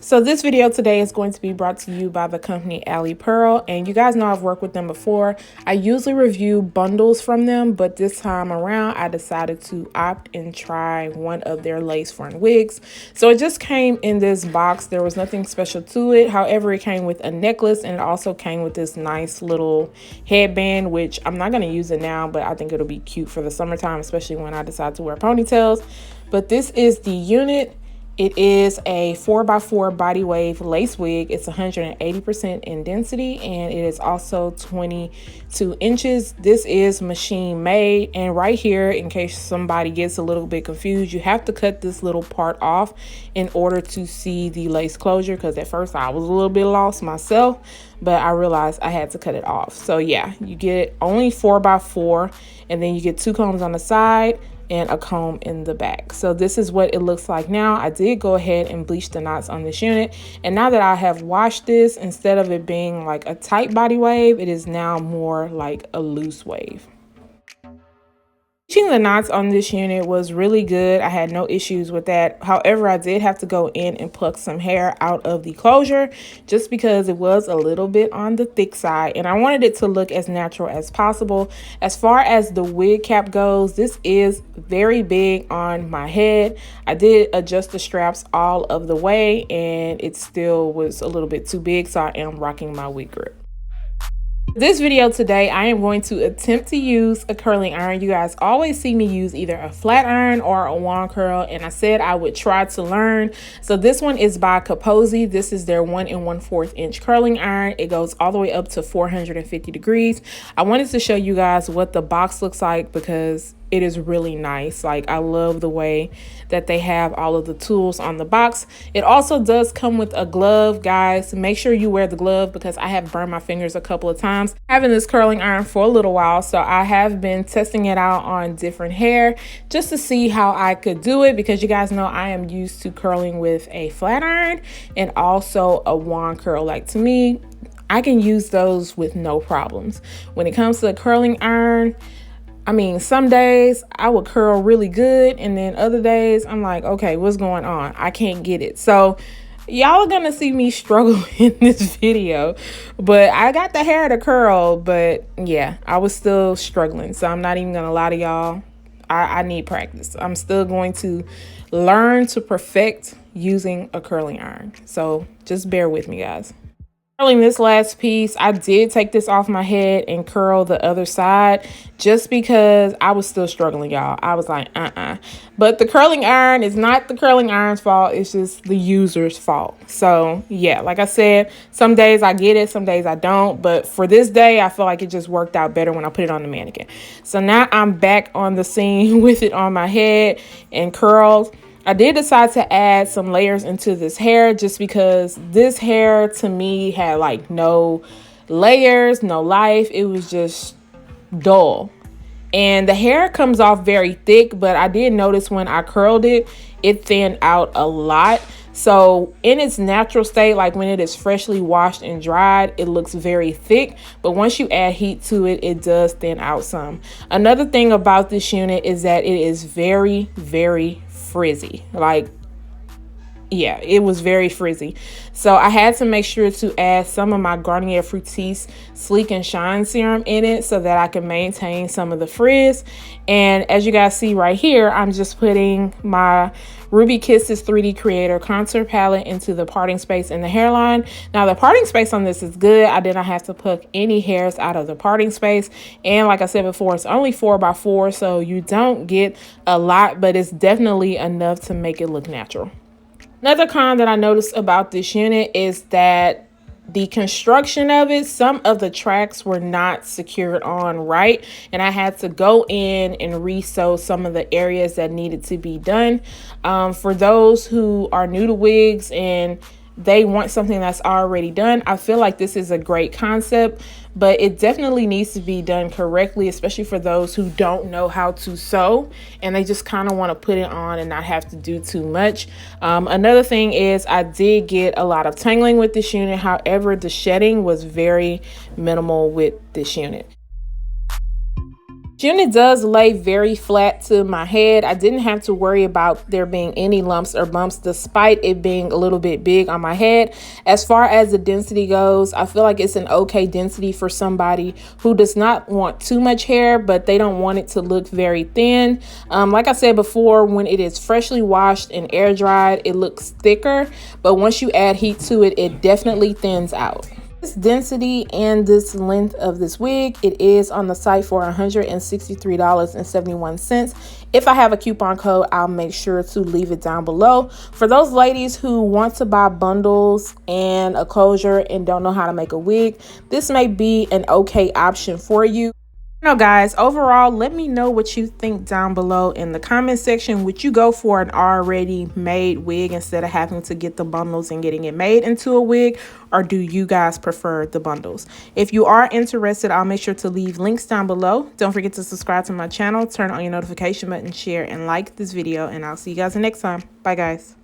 So this video today is going to be brought to you by the company Alipearl, and you guys know I've worked with them before. I usually review bundles from them, but this time around I decided to opt and try one of their lace front wigs. So it just came in this box. There was nothing special to it. However, it came with a necklace and it also came with this nice little headband, which I'm not going to use it now, but I think it'll be cute for the summertime, especially when I decide to wear ponytails. But this is the unit. It is a 4x4 body wave lace wig. It's 180% in density and it is also 22 inches. This is machine made, and right here, in case somebody gets a little bit confused, you have to cut this little part off in order to see the lace closure, because at first I was a little bit lost myself, but I realized I had to cut it off. So yeah, you get only 4x4 and then you get 2 combs on the side and a comb in the back. So this is what it looks like now. I did go ahead and bleach the knots on this unit, and now that I have washed this, instead of it being like a tight body wave, it is now more like a loose wave. Bleaching the knots on this unit was really good. I had no issues with that. However, I did have to go in and pluck some hair out of the closure just because it was a little bit on the thick side, and I wanted it to look as natural as possible. As far as the wig cap goes, this is very big on my head. I did adjust the straps all of the way and it still was a little bit too big, so I am rocking my wig grip. This video today, I am going to attempt to use a curling iron. You guys always see me use either a flat iron or a wand curl, and I said I would try to learn. So this one is by Kaposi. This is their 1 1/4 inch curling iron. It goes all the way up to 450 degrees. I wanted to show you guys what the box looks like because it is really nice. Like, I love the way that they have all of the tools on the box. It also does come with a glove, guys. Make sure you wear the glove because I have burned my fingers a couple of times having this curling iron for a little while. So I have been testing it out on different hair just to see how I could do it, because you guys know I am used to curling with a flat iron and also a wand curl. Like, to me, I can use those with no problems. When it comes to the curling iron, I mean, some days I would curl really good, and then other days I'm like, okay, what's going on? I can't get it. So y'all are gonna see me struggle in this video, but I got the hair to curl, but yeah, I was still struggling. So I'm not even gonna lie to y'all. I need practice. I'm still going to learn to perfect using a curling iron. So just bear with me, guys. Curling this last piece, I did take this off my head and curl the other side just because I was still struggling, y'all. I was like, But the curling iron is not the curling iron's fault. It's just the user's fault. So yeah, like I said, some days I get it, some days I don't. But for this day, I feel like it just worked out better when I put it on the mannequin. So now I'm back on the scene with it on my head and curls. I did decide to add some layers into this hair just because this hair to me had like no layers, no life. It was just dull. And the hair comes off very thick, but I did notice when I curled it, it thinned out a lot. So in its natural state, like when it is freshly washed and dried, it looks very thick. But once you add heat to it, it does thin out some. Another thing about this unit is that it is very, very frizzy. Like, yeah, it was very frizzy. So I had to make sure to add some of my Garnier Fructis Sleek and Shine serum in it so that I can maintain some of the frizz. And as you guys see right here, I'm just putting my Ruby Kisses 3D Creator contour palette into the parting space in the hairline. Now the parting space on this is good. I did not have to pluck any hairs out of the parting space. And like I said before, it's only 4x4, so you don't get a lot, but it's definitely enough to make it look natural. Another con that I noticed about this unit is that the construction of it, some of the tracks were not secured on right, and I had to go in and re-sew some of the areas that needed to be done. For those who are new to wigs and they want something that's already done, I feel like this is a great concept, but it definitely needs to be done correctly, especially for those who don't know how to sew and they just kind of want to put it on and not have to do too much. Another thing is I did get a lot of tangling with this unit. However, the shedding was very minimal with this unit. Unit does lay very flat to my head. I didn't have to worry about there being any lumps or bumps despite it being a little bit big on my head. As far as the density goes, I feel like it's an okay density for somebody who does not want too much hair, but they don't want it to look very thin. Like I said before, when it is freshly washed and air dried, it looks thicker, but once you add heat to it, it definitely thins out. This density and this length of this wig, it is on the site for $163.71. If I have a coupon code, I'll make sure to leave it down below. For those ladies who want to buy bundles and a closure and don't know how to make a wig, this may be an okay option for you. Now guys, overall, let me know what you think down below in the comment section. Would you go for an already made wig instead of having to get the bundles and getting it made into a wig, or do you guys prefer the bundles? If you are interested, I'll make sure to leave links down below. Don't forget to subscribe to my channel, turn on your notification button, share and like this video, and I'll see you guys next time. Bye guys.